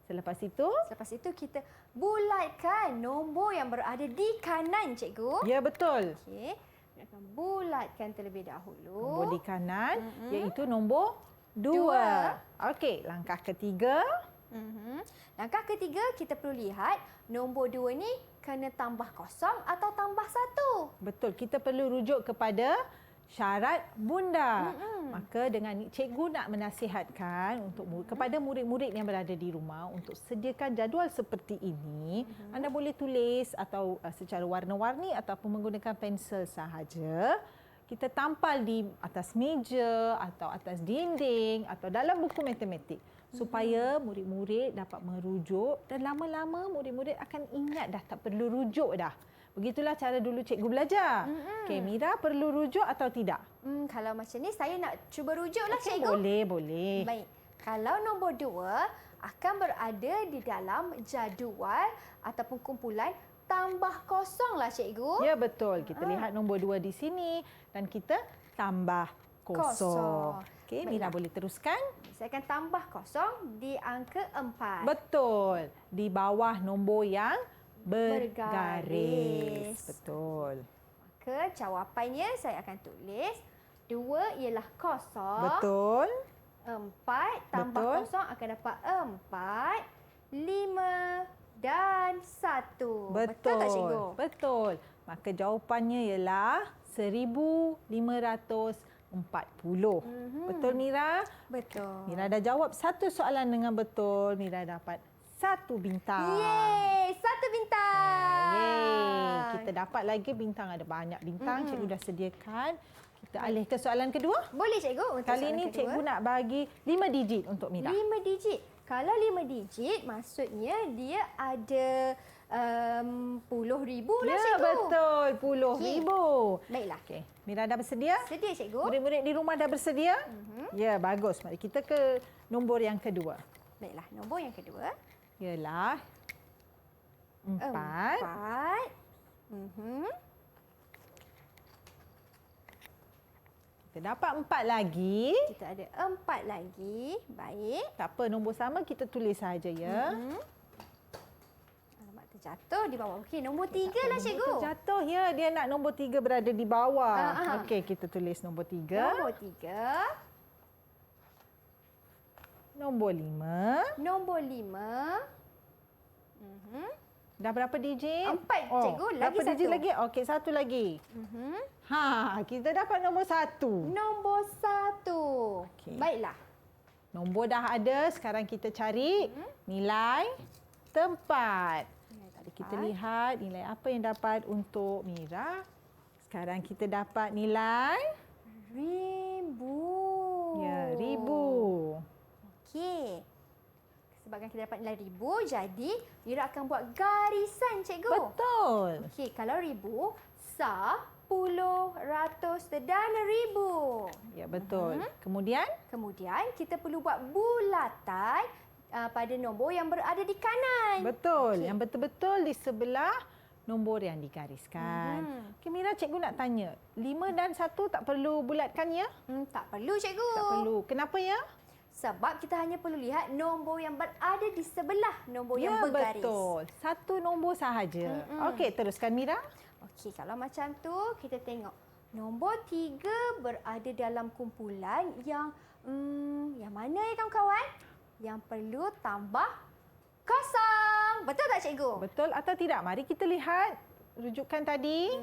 Speaker 2: Selepas itu?
Speaker 1: Selepas itu kita bulatkan nombor yang berada di kanan, cikgu.
Speaker 2: Ya, betul.
Speaker 1: Okey. akan bulatkan terlebih dahulu.
Speaker 2: Nombor di kanan iaitu nombor 2.
Speaker 1: Dua.
Speaker 2: Okey, langkah ketiga.
Speaker 1: Langkah ketiga, kita perlu lihat nombor 2 ni kena tambah kosong atau tambah 1.
Speaker 2: Betul, kita perlu rujuk kepada syarat bundar. Maka dengan cikgu nak menasihatkan untuk kepada murid-murid yang berada di rumah untuk sediakan jadual seperti ini, anda boleh tulis atau secara warna-warni ataupun menggunakan pensel sahaja. Kita tampal di atas meja atau atas dinding atau dalam buku matematik supaya murid-murid dapat merujuk dan lama-lama murid-murid akan ingat dah, tak perlu rujuk dah. Begitulah cara dulu cikgu belajar. Okey, Mira perlu rujuk atau tidak?
Speaker 1: Kalau macam ni saya nak cuba rujuklah
Speaker 2: Okey,
Speaker 1: cikgu.
Speaker 2: boleh.
Speaker 1: Baik. Kalau nombor 2 akan berada di dalam jadual ataupun kumpulan tambah kosong lah cikgu.
Speaker 2: Ya, betul. Kita lihat nombor 2 di sini dan kita tambah kosong. Okey, Mira boleh teruskan.
Speaker 1: Saya akan tambah kosong di angka 4.
Speaker 2: Betul. Di bawah nombor yang bergaris.
Speaker 1: Bergaris.
Speaker 2: Betul.
Speaker 1: Maka jawapannya saya akan tulis 2 ialah kosong.
Speaker 2: Betul.
Speaker 1: 4 tambah
Speaker 2: Betul.
Speaker 1: kosong akan dapat 4, 5 dan 1. Betul tak cikgu?
Speaker 2: Betul. Maka jawapannya ialah 1540. Betul Mira?
Speaker 1: Betul.
Speaker 2: Mira dah jawab satu soalan dengan betul. Mira dapat 1 bintang.
Speaker 1: Yeay, 1 bintang.
Speaker 2: Yeay. Kita dapat lagi bintang. Ada banyak bintang. Cikgu dah sediakan. Kita alih ke soalan kedua.
Speaker 1: Boleh cikgu untuk
Speaker 2: Kali
Speaker 1: soalan
Speaker 2: ini
Speaker 1: kedua.
Speaker 2: cikgu nak bagi 5 digit untuk Mira.
Speaker 1: 5 digit. Kalau 5 digit maksudnya dia ada puluh ribu lah
Speaker 2: Ya,
Speaker 1: cikgu.
Speaker 2: betul. Puluh
Speaker 1: Okey.
Speaker 2: ribu.
Speaker 1: Baiklah.
Speaker 2: Okey. Mira dah bersedia?
Speaker 1: Sedia cikgu?
Speaker 2: Murid-murid di rumah dah bersedia? Ya, bagus. Mari kita ke nombor yang kedua.
Speaker 1: Baiklah, nombor yang kedua.
Speaker 2: Ialah 4.
Speaker 1: 4.
Speaker 2: Kita dapat 4 lagi.
Speaker 1: Kita ada 4 lagi. Baik.
Speaker 2: Tak apa, nombor sama kita tulis saja ya.
Speaker 1: Alamak, terjatuh di bawah. Okey, nombor 3 lah cikgu.
Speaker 2: Terjatuh ya, dia nak nombor 3 berada di bawah.
Speaker 1: Ah.
Speaker 2: Okey, kita tulis nombor 3.
Speaker 1: Nombor 3.
Speaker 2: Nombor 5.
Speaker 1: Nombor 5.
Speaker 2: Dah berapa digit?
Speaker 1: 4, cikgu. Lagi
Speaker 2: berapa digit
Speaker 1: 1.
Speaker 2: lagi? Okey, 1 lagi. Ha, kita dapat nombor 1.
Speaker 1: Nombor 1.
Speaker 2: Okey.
Speaker 1: Baiklah.
Speaker 2: Nombor dah ada, sekarang kita cari nilai tempat. Jadi kita lihat nilai apa yang dapat untuk Mira. Sekarang kita dapat nilai
Speaker 1: 1000.
Speaker 2: ya 1000.
Speaker 1: Okey. Sebabkan kita dapat nilai 1000, jadi Mira akan buat garisan cikgu.
Speaker 2: Betul.
Speaker 1: Okey, kalau 1000, sah, puluh, ratus dan 1000.
Speaker 2: Ya betul. Kemudian
Speaker 1: Kemudian kita perlu buat bulatan pada nombor yang berada di kanan.
Speaker 2: betul.
Speaker 1: Okey.
Speaker 2: Yang betul-betul di sebelah nombor yang digariskan. Okey Mira, cikgu nak tanya. 5 dan 1 tak perlu bulatkan ya?
Speaker 1: Tak perlu cikgu.
Speaker 2: Tak perlu. Kenapa ya?
Speaker 1: Sebab kita hanya perlu lihat nombor yang berada di sebelah nombor yang
Speaker 2: Ya
Speaker 1: bergaris.
Speaker 2: betul. Satu nombor sahaja. Okey, teruskan Mira.
Speaker 1: Okey, kalau macam tu kita tengok nombor 3 berada dalam kumpulan yang mana ya kawan-kawan? Yang perlu tambah kosong. Betul tak cikgu?
Speaker 2: Betul atau tidak? Mari kita lihat rujukan tadi.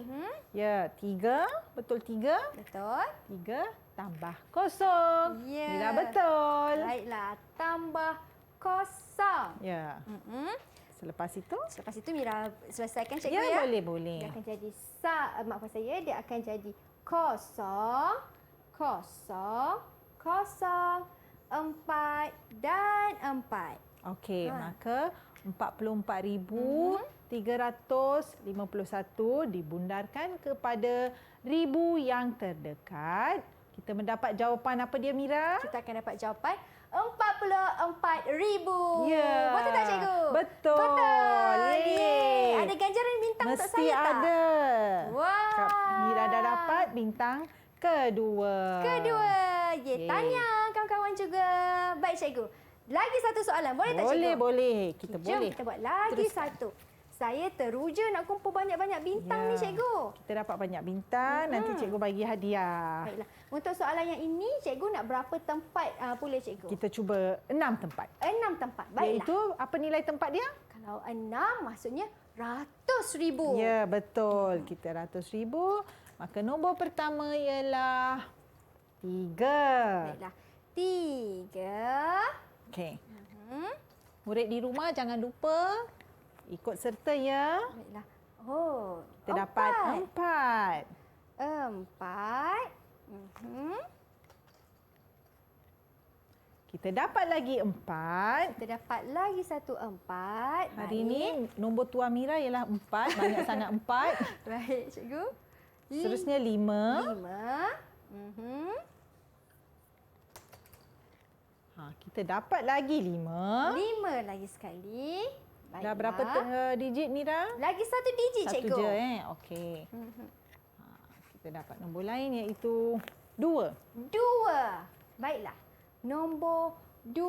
Speaker 2: Ya, 3. Betul 3.
Speaker 1: Betul.
Speaker 2: 3 tambah kosong.
Speaker 1: Ya.
Speaker 2: Mira betul.
Speaker 1: Baiklah, tambah kosong.
Speaker 2: Ya. Selepas itu?
Speaker 1: Selepas itu Mira selesaikan cikgu
Speaker 2: Ya,
Speaker 1: ya.
Speaker 2: boleh.
Speaker 1: Dia akan jadi maafkan saya, dia akan jadi kosong, kosong, kosong, 4 dan 4.
Speaker 2: Okey, maka 44,351 dibundarkan kepada ribu yang terdekat. Kita mendapat jawapan apa dia Mira?
Speaker 1: Kita akan dapat jawapan 44,000.
Speaker 2: Ya.
Speaker 1: Betul tak cikgu?
Speaker 2: Betul.
Speaker 1: Betul.
Speaker 2: Yeay.
Speaker 1: Ada ganjaran bintang untuk
Speaker 2: Mesti
Speaker 1: saya tak?
Speaker 2: ada.
Speaker 1: Wah.
Speaker 2: Mira dah dapat bintang kedua.
Speaker 1: Kedua.
Speaker 2: Yeay.
Speaker 1: Tanya kawan-kawan juga. Baik cikgu. Lagi satu soalan. Boleh tak cikgu?
Speaker 2: Boleh. Kita
Speaker 1: Jom
Speaker 2: boleh.
Speaker 1: kita buat lagi
Speaker 2: Teruskan.
Speaker 1: satu. Saya teruja nak kumpul banyak-banyak bintang ni cikgu.
Speaker 2: Kita dapat banyak bintang, nanti cikgu bagi hadiah.
Speaker 1: Baiklah. Untuk soalan yang ini, cikgu nak berapa tempat pula cikgu?
Speaker 2: Kita cuba 6 tempat.
Speaker 1: 6 tempat. Baiklah.
Speaker 2: Iaitu apa nilai tempat dia?
Speaker 1: Kalau 6 maksudnya ratus ribu.
Speaker 2: Ya, betul. Kita RM100,000. Maka nombor pertama ialah 3.
Speaker 1: Baiklah. 3.
Speaker 2: Okey. Murid di rumah jangan lupa ikut serta ya.
Speaker 1: Baiklah. Oh,
Speaker 2: Kita dapat 4.
Speaker 1: 4.
Speaker 2: Kita dapat lagi 4.
Speaker 1: Kita dapat lagi satu 4.
Speaker 2: Hari ini nombor Tuan Mira ialah 4. Banyak sangat 4.
Speaker 1: Baik, cikgu.
Speaker 2: Seterusnya 5.
Speaker 1: 5.
Speaker 2: Kita dapat lagi 5.
Speaker 1: 5 lagi sekali. Baiklah.
Speaker 2: Dah berapa digit Mira?
Speaker 1: Lagi satu digit,
Speaker 2: Satu
Speaker 1: cikgu.
Speaker 2: je Okey. Kita dapat nombor lain iaitu 2.
Speaker 1: 2. Baiklah. Nombor 2.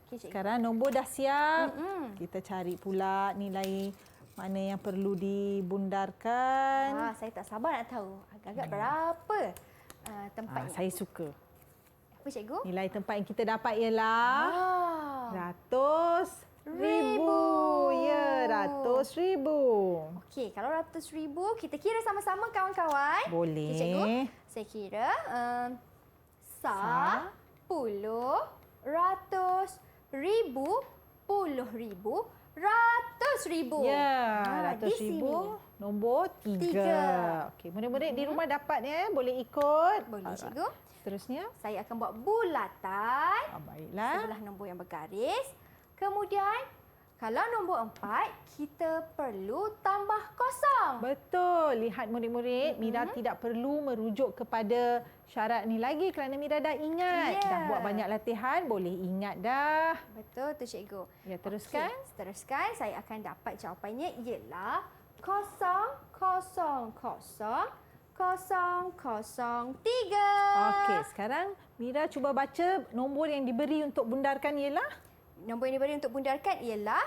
Speaker 1: Okey, cikgu.
Speaker 2: Sekarang nombor dah siap. Kita cari pula nilai mana yang perlu dibundarkan.
Speaker 1: Saya tak sabar nak tahu. Agak-agak berapa tempatnya.
Speaker 2: Saya suka.
Speaker 1: Apa, cikgu?
Speaker 2: Nilai tempat yang kita dapat ialah RM100,000. Ya, RM100,000.
Speaker 1: Okey, kalau RM100,000 kita kira sama-sama kawan-kawan.
Speaker 2: Boleh.
Speaker 1: Okey, cikgu. Saya kira 10, ratus, ribu, puluh ribu, ratus ribu.
Speaker 2: Ya,
Speaker 1: di sini.
Speaker 2: RM100,000 nombor 3. Okey, murid-murid di rumah dapat boleh ikut.
Speaker 1: Boleh, cikgu.
Speaker 2: Seterusnya.
Speaker 1: Saya akan buat bulatan
Speaker 2: Baiklah.
Speaker 1: sebelah nombor yang bergaris. Kemudian, kalau nombor 4, kita perlu tambah kosong.
Speaker 2: Betul. Lihat murid-murid, Mira tidak perlu merujuk kepada syarat ni lagi kerana Mira dah ingat.
Speaker 1: Ya.
Speaker 2: Dah buat banyak latihan, boleh ingat dah.
Speaker 1: Betul tu, cikgu.
Speaker 2: Ya, teruskan.
Speaker 1: Okey, teruskan. Saya akan dapat jawapannya ialah 0,0,0,3.
Speaker 2: Okey, sekarang Mira cuba baca nombor yang diberi untuk bundarkan ialah?
Speaker 1: Nombor yang diberi untuk bundarkan ialah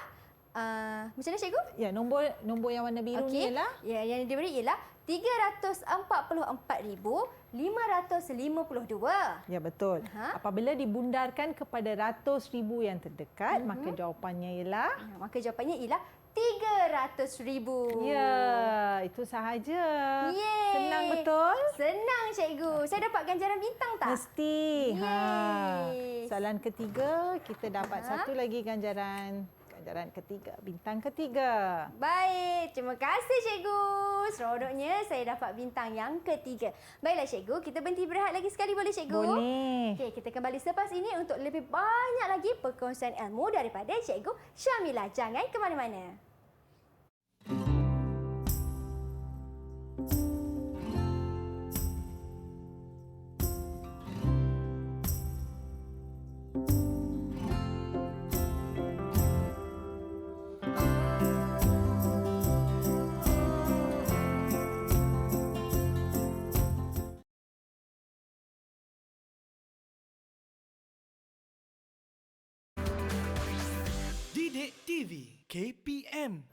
Speaker 1: macam mana, cikgu?
Speaker 2: Ya, nombor yang warna biru ni ialah?
Speaker 1: Ya, yang diberi ialah 344,552.
Speaker 2: Ya, betul. Apabila dibundarkan kepada RM100,000 yang terdekat, maka jawapannya ialah?
Speaker 1: Maka jawapannya ialah 300,000.
Speaker 2: Ya, itu sahaja.
Speaker 1: Yeay.
Speaker 2: Senang betul?
Speaker 1: Senang, cikgu. Saya dapat ganjaran bintang tak?
Speaker 2: Mesti.
Speaker 1: Yeay.
Speaker 2: Soalan ketiga, kita dapat satu lagi ganjaran. Ganjaran ketiga, bintang ketiga.
Speaker 1: Baik, terima kasih cikgu. Seronoknya saya dapat bintang yang ketiga. Baiklah cikgu, kita berhenti berehat lagi sekali boleh cikgu?
Speaker 2: Boleh.
Speaker 1: Okey, kita kembali selepas ini untuk lebih banyak lagi perkongsian ilmu daripada cikgu Syamila. Jangan ke mana-mana.
Speaker 3: Didik TV KPM.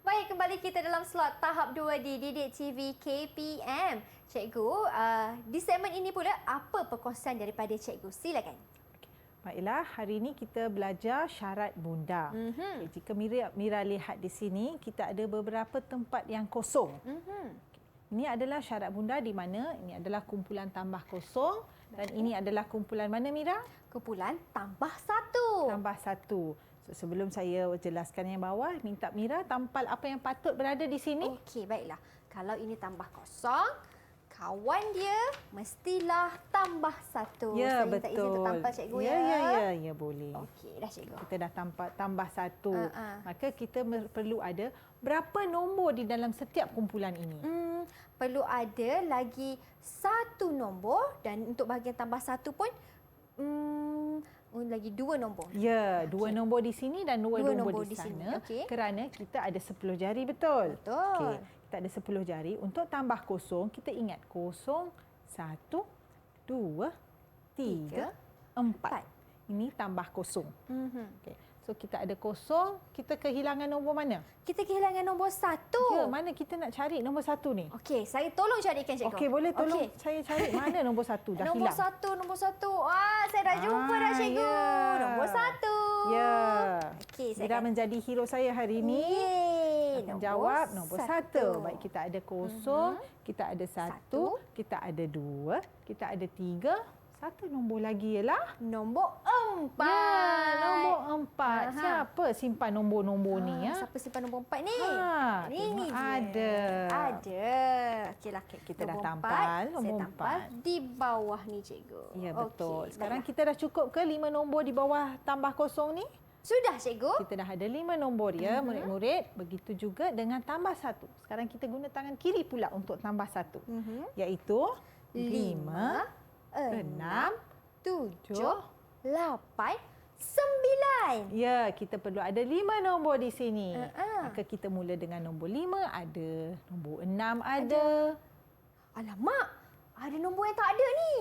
Speaker 1: Baik, kembali kita dalam slot tahap 2 di Didik TV KPM. Cikgu, di segmen ini pula apa perkongsian daripada cikgu? Silakan.
Speaker 2: Baiklah, hari ini kita belajar syarat bundar. Okay, jika Mira lihat di sini, kita ada beberapa tempat yang kosong. Ini adalah syarat bundar di mana ini adalah kumpulan tambah kosong dan ini adalah kumpulan mana Mira?
Speaker 1: Kumpulan tambah satu.
Speaker 2: Tambah satu. So, sebelum saya jelaskan yang bawah, minta Mira tampal apa yang patut berada di sini.
Speaker 1: Okey, baiklah. Kalau ini tambah kosong, kawan dia mestilah tambah satu.
Speaker 2: Ya,
Speaker 1: Saya minta izin untuk tampal cikgu
Speaker 2: Ya, boleh.
Speaker 1: Okey, dah cikgu.
Speaker 2: Kita dah tambah satu. Maka kita perlu ada berapa nombor di dalam setiap kumpulan ini?
Speaker 1: Perlu ada lagi satu nombor dan untuk bahagian tambah satu pun lagi dua nombor.
Speaker 2: Ya, dua nombor di sini dan dua nombor di
Speaker 1: sini.
Speaker 2: sana.
Speaker 1: Okey.
Speaker 2: Kerana kita ada 10 jari, betul?
Speaker 1: Betul.
Speaker 2: Okey, kita ada 10 jari. Untuk tambah kosong, kita ingat kosong, 1, 2, 3, 4. Ini tambah kosong. Okey. So kita ada kosong, kita kehilangan nombor mana?
Speaker 1: Kita kehilangan nombor 1.
Speaker 2: Ya, mana kita nak cari nombor 1 ni?
Speaker 1: Okey, saya tolong carikan cikgu.
Speaker 2: Okey, boleh tolong
Speaker 1: Okey.
Speaker 2: saya cari mana nombor 1 dah
Speaker 1: Nombor
Speaker 2: hilang.
Speaker 1: 1, nombor 1. Saya dah jumpa dah cikgu.
Speaker 2: Ya.
Speaker 1: Nombor 1.
Speaker 2: Ya.
Speaker 1: Okey, saya
Speaker 2: Mira
Speaker 1: akan
Speaker 2: menjadi hero saya hari ini.
Speaker 1: Yeay,
Speaker 2: Akan jawab nombor 1. Baik, kita ada kosong, kita ada 1, kita ada 2, kita ada 3. Satu nombor lagi ialah
Speaker 1: Nombor 4.
Speaker 2: ya, nombor 4.
Speaker 1: Aha.
Speaker 2: Siapa simpan nombor-nombor ni ya?
Speaker 1: Siapa simpan nombor 4 ni?
Speaker 2: Ha,
Speaker 1: Ni dia.
Speaker 2: ada.
Speaker 1: Ada. Okeylah.
Speaker 2: Kita dah
Speaker 1: Nombor
Speaker 2: tampal
Speaker 1: empat,
Speaker 2: nombor
Speaker 1: saya tampal
Speaker 2: 4.
Speaker 1: di bawah ni cikgu.
Speaker 2: Ya, betul.
Speaker 1: Okey,
Speaker 2: Sekarang
Speaker 1: baiklah.
Speaker 2: kita dah cukup ke 5 nombor di bawah tambah kosong ni?
Speaker 1: Sudah cikgu?
Speaker 2: Kita dah ada 5 nombor ya, murid-murid. Begitu juga dengan tambah 1. Sekarang kita guna tangan kiri pula untuk tambah 1. Iaitu 5, 6, 7.
Speaker 1: 8, 9.
Speaker 2: Ya, kita perlu ada 5 nombor di sini.
Speaker 1: Ha-ha.
Speaker 2: Maka kita mula dengan nombor 5 ada, nombor 6 ada.
Speaker 1: Alamak, ada nombor yang tak ada ni.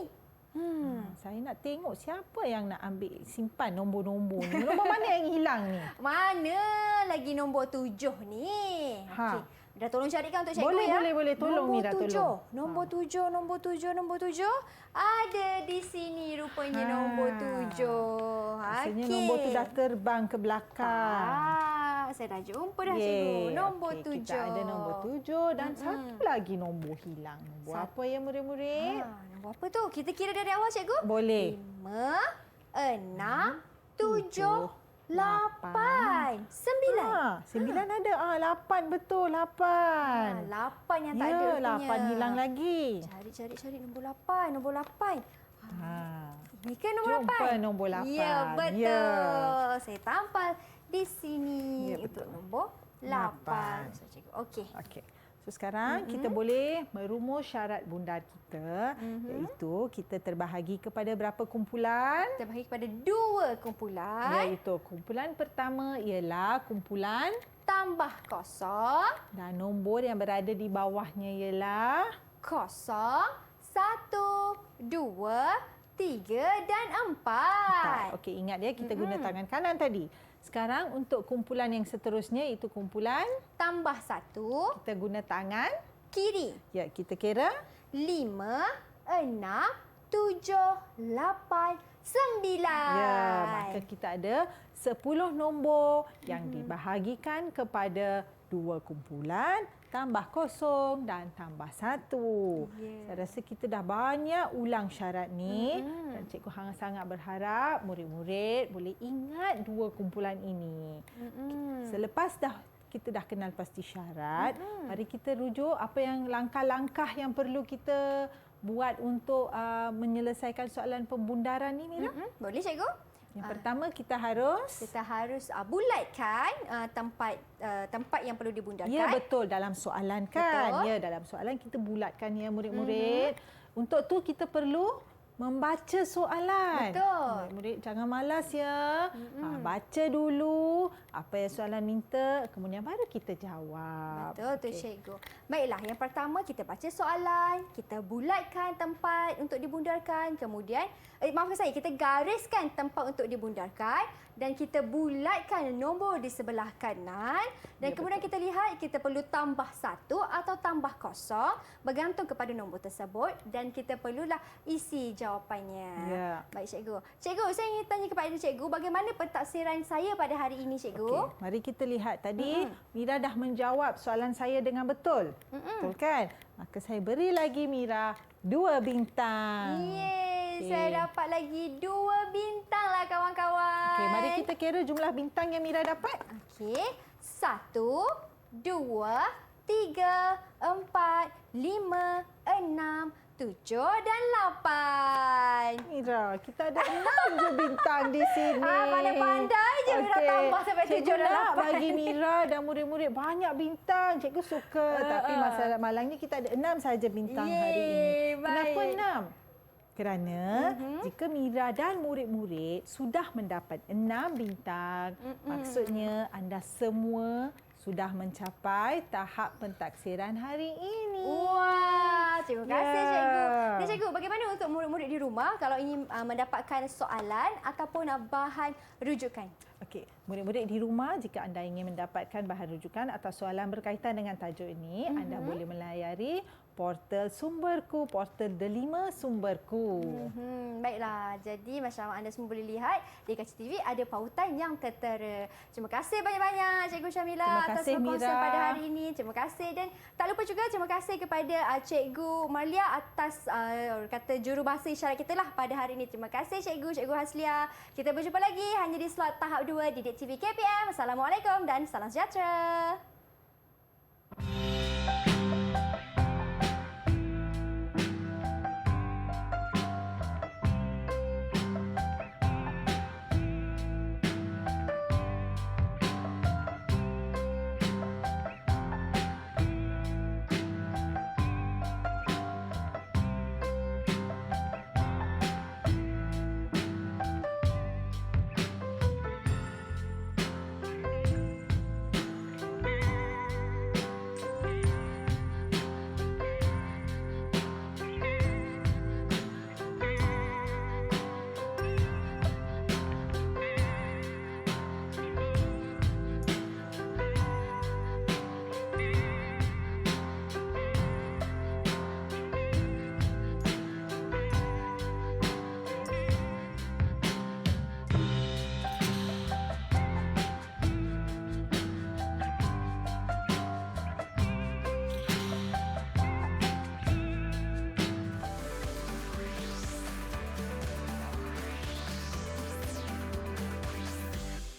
Speaker 2: Saya nak tengok siapa yang nak ambil simpan nombor-nombor ni. Nombor mana yang hilang ni?
Speaker 1: Mana lagi nombor 7 ni?
Speaker 2: Ha.
Speaker 1: Okey. Dah tolong carikan untuk cikgu
Speaker 2: Boleh,
Speaker 1: ya.
Speaker 2: boleh. Tolong
Speaker 1: nombor
Speaker 2: Mira,
Speaker 1: 7.
Speaker 2: tolong.
Speaker 1: Nombor 7, nombor 7, nombor 7. Ada di sini rupanya nombor 7.
Speaker 2: Maksudnya nombor tu dah terbang ke belakang.
Speaker 1: Saya dah jumpa dah cikgu. Nombor
Speaker 2: Okey,
Speaker 1: 7.
Speaker 2: kita ada nombor 7 dan satu lagi nombor hilang. Nombor apa ya murid-murid?
Speaker 1: Nombor apa tu? Kita kira dari awal cikgu.
Speaker 2: Boleh.
Speaker 1: 5, 6, 7, 8, 9.
Speaker 2: 9 ada. 8 betul, 8.
Speaker 1: 8 yang tak ada
Speaker 2: Ya,
Speaker 1: rupanya.
Speaker 2: 8 hilang lagi.
Speaker 1: Cari nombor 8, nombor 8. Ini kan nombor
Speaker 2: Jumpa
Speaker 1: 8?
Speaker 2: nombor 8.
Speaker 1: Ya, betul.
Speaker 2: Ya.
Speaker 1: Saya tampal di sini
Speaker 2: Ya,
Speaker 1: untuk
Speaker 2: betul.
Speaker 1: nombor 8.
Speaker 2: 8.
Speaker 1: So, cikgu. Okey.
Speaker 2: Okey. So sekarang kita boleh merumus syarat bundar kita, iaitu kita terbahagi kepada berapa kumpulan?
Speaker 1: Kita bagi kepada 2 kumpulan.
Speaker 2: Iaitu kumpulan pertama ialah kumpulan
Speaker 1: Tambah kosong.
Speaker 2: dan nombor yang berada di bawahnya ialah
Speaker 1: 0, 1, 2, 3 dan 4.
Speaker 2: Okey, ingat ya kita guna tangan kanan tadi. Sekarang untuk kumpulan yang seterusnya itu kumpulan
Speaker 1: Tambah 1,
Speaker 2: kita guna tangan.
Speaker 1: kiri.
Speaker 2: Ya, kita kira
Speaker 1: 5, 6, 7, 8, 9.
Speaker 2: ya, maka kita ada 10 nombor yang dibahagikan kepada 2 kumpulan, tambah kosong dan tambah 1.
Speaker 1: Ya.
Speaker 2: Saya rasa kita dah banyak ulang syarat ni dan cikgu Hang sangat berharap murid-murid boleh ingat 2 kumpulan ini. Selepas kita dah kenal pasti syarat, mari kita rujuk apa yang langkah-langkah yang perlu kita buat untuk menyelesaikan soalan pembundaran ni, Mira.
Speaker 1: Boleh cikgu?
Speaker 2: Yang pertama kita harus
Speaker 1: Bulatkan tempat yang perlu dibundarkan.
Speaker 2: ya betul dalam soalan kan.
Speaker 1: Betul.
Speaker 2: Ya dalam soalan kita bulatkan ya murid-murid. Untuk tu kita perlu membaca soalan.
Speaker 1: Betul.
Speaker 2: Murid-murid jangan malas ya. Baca dulu apa yang soalan minta, kemudian baru kita jawab.
Speaker 1: Betul tu cikgu. Baiklah, yang pertama kita baca soalan, kita bulatkan tempat untuk dibundarkan, kemudian maafkan saya, kita gariskan tempat untuk dibundarkan dan kita bulatkan nombor di sebelah kanan dan kemudian kita lihat kita perlu tambah 1 atau tambah kosong bergantung kepada nombor tersebut dan kita perlulah isi jawapannya.
Speaker 2: Ya.
Speaker 1: Baik cikgu. Cikgu, saya ingin tanya kepada cikgu bagaimana pentafsiran saya pada hari ini cikgu?
Speaker 2: Okey, mari kita lihat tadi Mira dah menjawab soalan saya dengan betul. Betul kan? Maka saya beri lagi Mira 2 bintang.
Speaker 1: Yeay,
Speaker 2: Okey.
Speaker 1: saya dapat lagi 2 bintang lah kawan-kawan.
Speaker 2: Okey, mari kita kira jumlah bintang yang Mira dapat.
Speaker 1: Okey, 1, 2, 3, 4, 5, 6, 7 dan 8.
Speaker 2: Mira, kita ada 6 je bintang di sini.
Speaker 1: Pandai-pandai je Mira tambah sampai 7
Speaker 2: Cikgu
Speaker 1: dan
Speaker 2: nak
Speaker 1: 8.
Speaker 2: bagi Mira dan murid-murid banyak bintang. Cikgu suka. Tapi masalah malangnya kita ada 6 saja bintang hari ini.
Speaker 1: Yeay,
Speaker 2: Kenapa
Speaker 1: baik.
Speaker 2: 6? Kerana jika Mira dan murid-murid sudah mendapat 6 bintang, maksudnya anda semua sudah mencapai tahap pentaksiran hari ini.
Speaker 1: Wah, Terima kasih cikgu. Dan cikgu, bagaimana untuk murid-murid di rumah kalau ingin mendapatkan soalan ataupun bahan rujukan?
Speaker 2: Okey, murid-murid di rumah, jika anda ingin mendapatkan bahan rujukan atau soalan berkaitan dengan tajuk ini, anda boleh melayari portal Sumberku, portal Delima Sumberku.
Speaker 1: Baiklah, jadi macam anda semua boleh lihat di Kaca TV ada pautan yang tertera. Terima kasih banyak-banyak Cikgu Syamila
Speaker 2: Terima
Speaker 1: atas
Speaker 2: kasih,
Speaker 1: perkongsian
Speaker 2: Mira.
Speaker 1: pada hari ini. Terima kasih dan tak lupa juga terima kasih kepada Cikgu Marlia atas kata jurubahasa isyarat kita lah pada hari ini. Terima kasih Cikgu Haslia. Kita berjumpa lagi hanya di slot tahap 2 Didik TV KPM. Assalamualaikum dan salam sejahtera.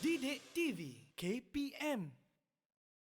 Speaker 3: Didik TV KPM